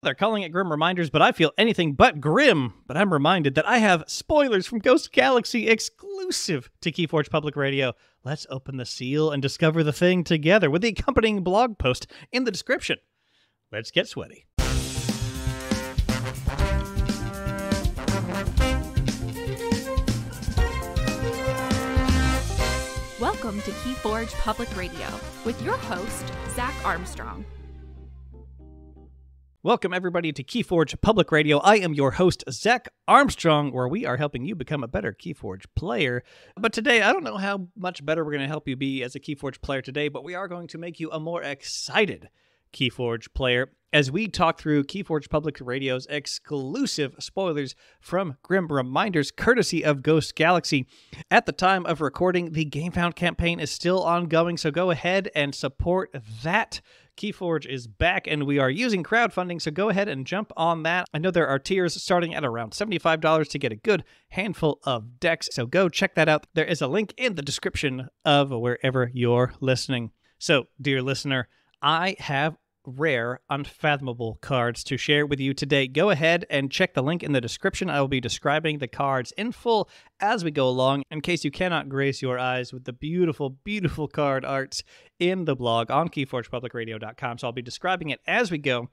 They're calling it Grim Reminders, but I feel anything but grim. But I'm reminded that I have spoilers from Ghost Galaxy exclusive to Keyforge Public Radio. Let's open the seal and discover the thing together with the accompanying blog post in the description. Let's get sweaty. Welcome to Keyforge Public Radio with your host, Zach Armstrong. Welcome, everybody, to Keyforge Public Radio. I am your host, Zach Armstrong, where we are helping you become a better Keyforge player. But today, I don't know how much better we're going to help you be as a Keyforge player today, but we are going to make you a more excited Keyforge player as we talk through Keyforge Public Radio's exclusive spoilers from Grim Reminders, courtesy of Ghost Galaxy. At the time of recording, the GameFound campaign is still ongoing, so go ahead and support that. Keyforge is back, and we are using crowdfunding, so go ahead and jump on that. I know there are tiers starting at around $75 to get a good handful of decks, so go check that out. There is a link in the description of wherever you're listening. So, dear listener, I have rare, unfathomable cards to share with you today. Go ahead and check the link in the description. I will be describing the cards in full as we go along, in case you cannot grace your eyes with the beautiful, beautiful card arts in the blog on KeyforgePublicRadio.com. So I'll be describing it as we go.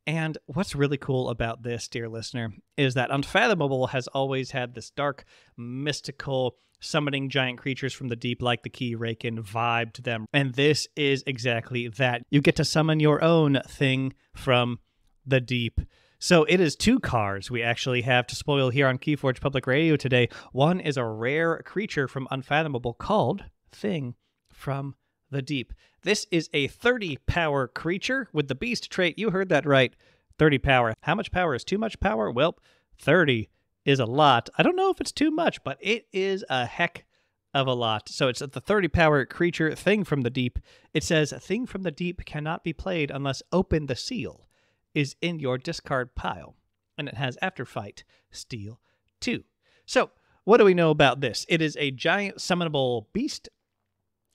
And what's really cool about this, dear listener, is that Unfathomable has always had this dark, mystical, summoning giant creatures from the deep like the Key Raken vibe to them. And this is exactly that. You get to summon your own thing from the deep. So it is two cards we actually have to spoil here on Keyforge Public Radio today. One is a rare creature from Unfathomable called Thing from the Deep. This is a 30 power creature with the beast trait. You heard that right. 30 power. How much power is too much power? Well, 30 is a lot. I don't know if it's too much, but it is a heck of a lot. So it's the 30 power creature, Thing from the Deep. It says, Thing from the Deep cannot be played unless Open the Seal is in your discard pile. And it has after fight, Steal 2. So what do we know about this? It is a giant summonable beast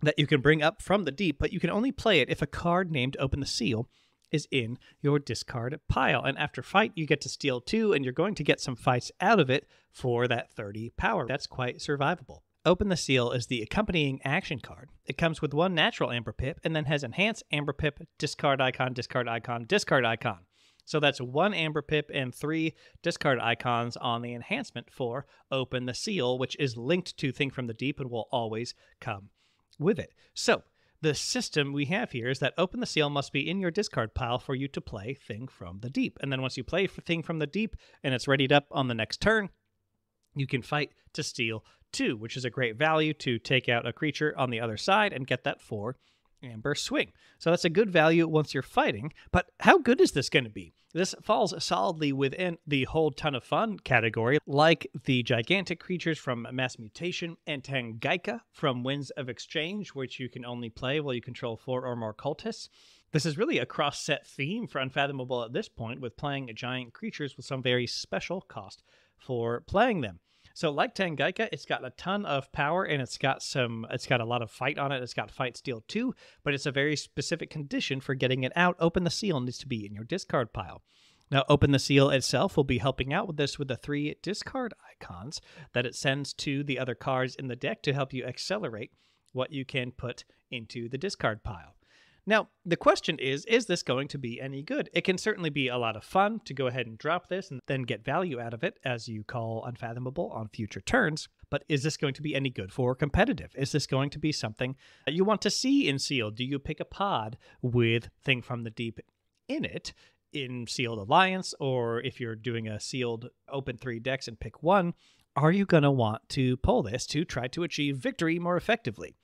that you can bring up from the deep, but you can only play it if a card named Open the Seal is in your discard pile. And after fight, you get to steal 2, and you're going to get some fights out of it for that 30 power. That's quite survivable. Open the Seal is the accompanying action card. It comes with 1 natural Amber Pip, and then has Enhance, Amber Pip, Discard Icon, Discard Icon, Discard Icon. So that's 1 Amber Pip and 3 discard icons on the enhancement for Open the Seal, which is linked to Thing from the Deep and will always come with it. So the system we have here is that Open the Seal must be in your discard pile for you to play Thing from the Deep. And then once you play Thing from the Deep and it's readied up on the next turn, you can fight to steal 2, which is a great value to take out a creature on the other side and get that 4 Amber Swing. So that's a good value once you're fighting. But how good is this going to be? This falls solidly within the whole ton of fun category, like the gigantic creatures from Mass Mutation and Tangaika from Winds of Exchange, which you can only play while you control 4 or more cultists. This is really a cross-set theme for Unfathomable at this point, with playing giant creatures with some very special cost for playing them. So like Tangaika, it's got a ton of power, and it's got a lot of fight on it. It's got fight steal 2, but it's a very specific condition for getting it out. Open the Seal needs to be in your discard pile. Now, Open the Seal itself will be helping out with this with the 3 discard icons that it sends to the other cards in the deck to help you accelerate what you can put into the discard pile. Now, the question is this going to be any good? It can certainly be a lot of fun to go ahead and drop this and then get value out of it, as you call Unfathomable, on future turns. But is this going to be any good for competitive? Is this going to be something that you want to see in Sealed? Do you pick a pod with Thing from the Deep in it in Sealed Alliance? Or if you're doing a Sealed Open 3 decks and pick 1, are you going to want to pull this to try to achieve victory more effectively?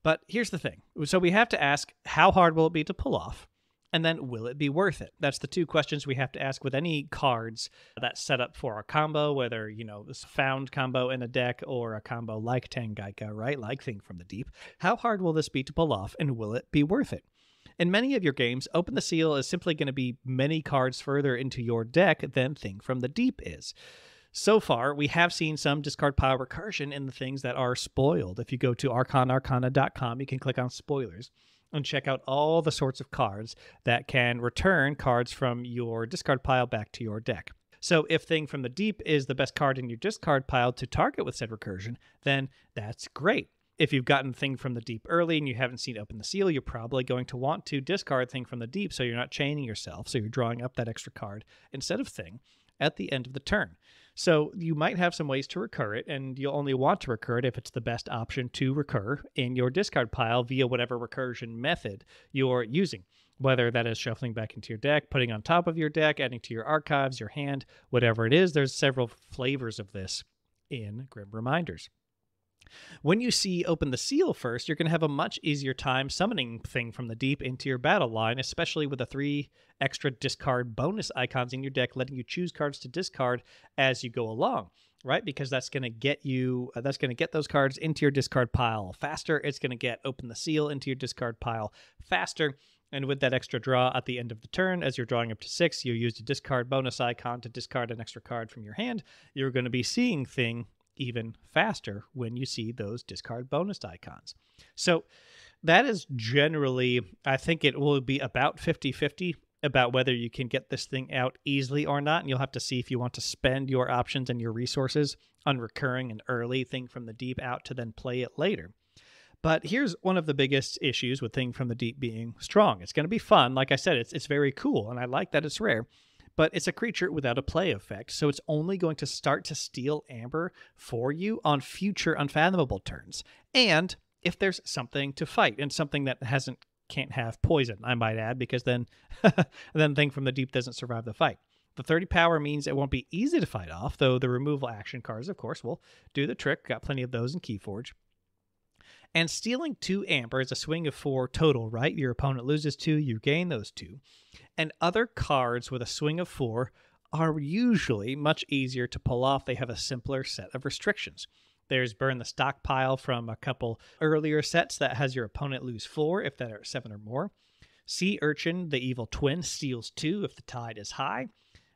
But here's the thing. So we have to ask, how hard will it be to pull off? And then, will it be worth it? That's the 2 questions we have to ask with any cards that's set up for a combo, whether, this found combo in a deck or a combo like Tangaika, right? Like Thing from the Deep. How hard will this be to pull off, and will it be worth it? In many of your games, Open the Seal is simply going to be many cards further into your deck than Thing from the Deep is. So far, we have seen some discard pile recursion in the things that are spoiled. If you go to archonarcana.com, you can click on spoilers. and check out all the sorts of cards that can return cards from your discard pile back to your deck. So if Thing from the Deep is the best card in your discard pile to target with said recursion, then that's great. If you've gotten Thing from the Deep early and you haven't seen Open the Seal, you're probably going to want to discard Thing from the Deep so you're not chaining yourself, so you're drawing up that extra card instead of Thing at the end of the turn. So you might have some ways to recur it, and you'll only want to recur it if it's the best option to recur in your discard pile via whatever recursion method you're using. Whether that is shuffling back into your deck, putting on top of your deck, adding to your archives, your hand, whatever it is, there's several flavors of this in Grim Reminders. When you see Open the Seal first, you're going to have a much easier time summoning Thing from the Deep into your battle line, especially with the 3 extra discard bonus icons in your deck, letting you choose cards to discard as you go along, right? Because that's going to get you, those cards into your discard pile faster. It's going to get Open the Seal into your discard pile faster. And with that extra draw at the end of the turn, as you're drawing up to 6, you used a discard bonus icon to discard an extra card from your hand. You're going to be seeing Thing even faster when you see those discard bonus icons. So that is generally, I think it will be about 50-50 about whether you can get this thing out easily or not. And you'll have to see if you want to spend your options and your resources on recurring an early Thing from the Deep out to then play it later. But here's one of the biggest issues with Thing from the Deep being strong. It's going to be fun. Like I said, it's very cool, and I like that it's rare. But it's a creature without a play effect, so it's only going to start to steal Amber for you on future Unfathomable turns. And if there's something to fight, and something that can't have poison, I might add, because then Thing from the Deep doesn't survive the fight. The 30 power means it won't be easy to fight off, though the removal action cards, of course, will do the trick. Got plenty of those in Keyforge. And stealing 2 Amber is a swing of 4 total, right? Your opponent loses 2, you gain those 2. And other cards with a swing of 4 are usually much easier to pull off. They have a simpler set of restrictions. There's Burn the Stockpile from a couple earlier sets that has your opponent lose 4 if there are 7 or more. Sea Urchin, the Evil Twin, steals 2 if the tide is high.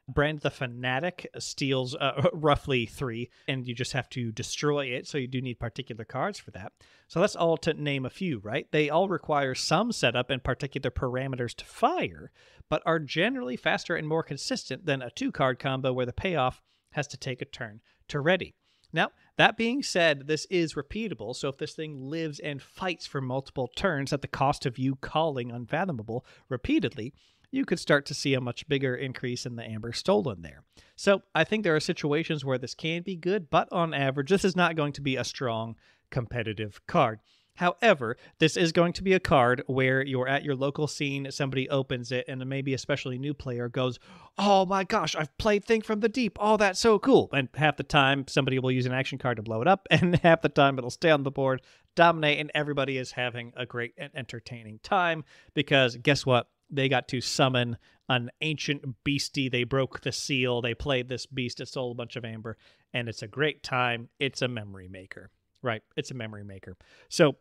Brand the Fanatic steals roughly 3, and you just have to destroy it, so you do need particular cards for that. So that's all to name a few, right? They all require some setup and particular parameters to fire, but are generally faster and more consistent than a 2-card combo where the payoff has to take a turn to ready. Now, that being said, this is repeatable, so if this thing lives and fights for multiple turns at the cost of you calling Unfathomable repeatedly, you could start to see a much bigger increase in the Amber stolen there. So I think there are situations where this can be good, but on average, this is not going to be a strong competitive card. However, this is going to be a card where you're at your local scene, somebody opens it, and maybe especially new player goes, "Oh my gosh, I've played Thing from the Deep. Oh, that's so cool." And half the time, somebody will use an action card to blow it up, and half the time it'll stay on the board, dominate, and everybody is having a great and entertaining time because guess what? They got to summon an ancient beastie. They broke the seal. They played this beast. It stole a bunch of Amber, and it's a great time. It's a memory maker, right? It's a memory maker. So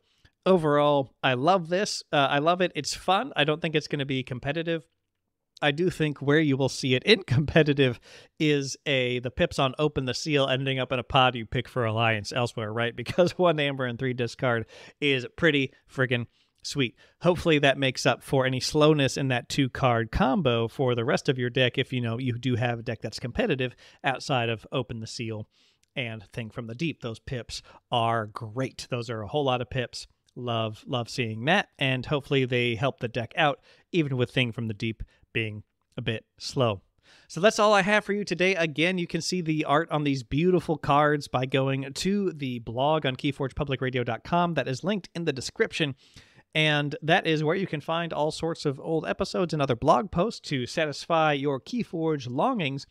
overall, I love this. I love it. It's fun. I don't think it's going to be competitive. I do think where you will see it in competitive is the pips on Open the Seal ending up in a pod you pick for Alliance elsewhere, right? Because 1 Amber and 3 discard is pretty friggin' sweet. Hopefully that makes up for any slowness in that 2-card combo for the rest of your deck if you do have a deck that's competitive outside of Open the Seal and Thing from the Deep. Those pips are great. Those are a whole lot of pips. Love seeing that, and hopefully they help the deck out even with Thing from the Deep being a bit slow. So that's all I have for you today. Again, you can see the art on these beautiful cards by going to the blog on KeyforgePublicRadio.com that is linked in the description. And that is where you can find all sorts of old episodes and other blog posts to satisfy your Keyforge longings.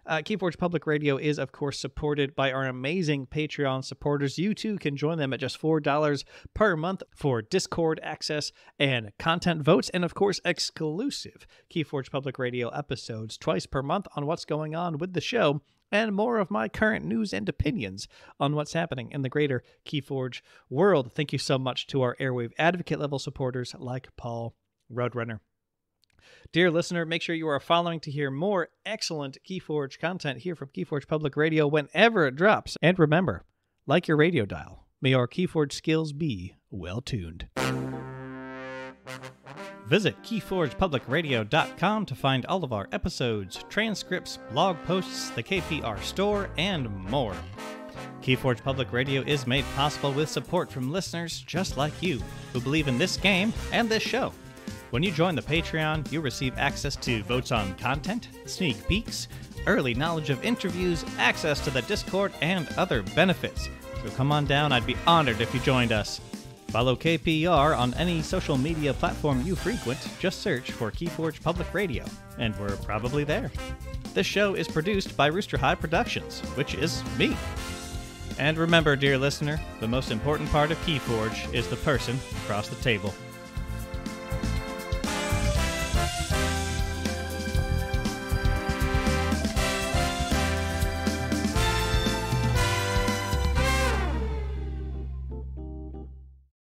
Keyforge Public Radio is, of course, supported by our amazing Patreon supporters. You, too, can join them at just $4 per month for Discord access and content votes, and, of course, exclusive Keyforge Public Radio episodes twice per month on what's going on with the show, and more of my current news and opinions on what's happening in the greater Keyforge world. Thank you so much to our Airwave Advocate level supporters like Paul Roadrunner. Dear listener, make sure you are following to hear more excellent Keyforge content here from Keyforge Public Radio whenever it drops. And remember, like your radio dial, may our Keyforge skills be well tuned. Visit KeyforgePublicRadio.com to find all of our episodes, transcripts, blog posts, the KPR store, and more. Keyforge Public Radio is made possible with support from listeners just like you who believe in this game and this show. When you join the Patreon, you receive access to votes on content, sneak peeks, early knowledge of interviews, access to the Discord, and other benefits. So come on down, I'd be honored if you joined us. Follow KPR on any social media platform you frequent. Just search for Keyforge Public Radio, and we're probably there. This show is produced by Rooster High Productions, which is me. And remember, dear listener, the most important part of Keyforge is the person across the table.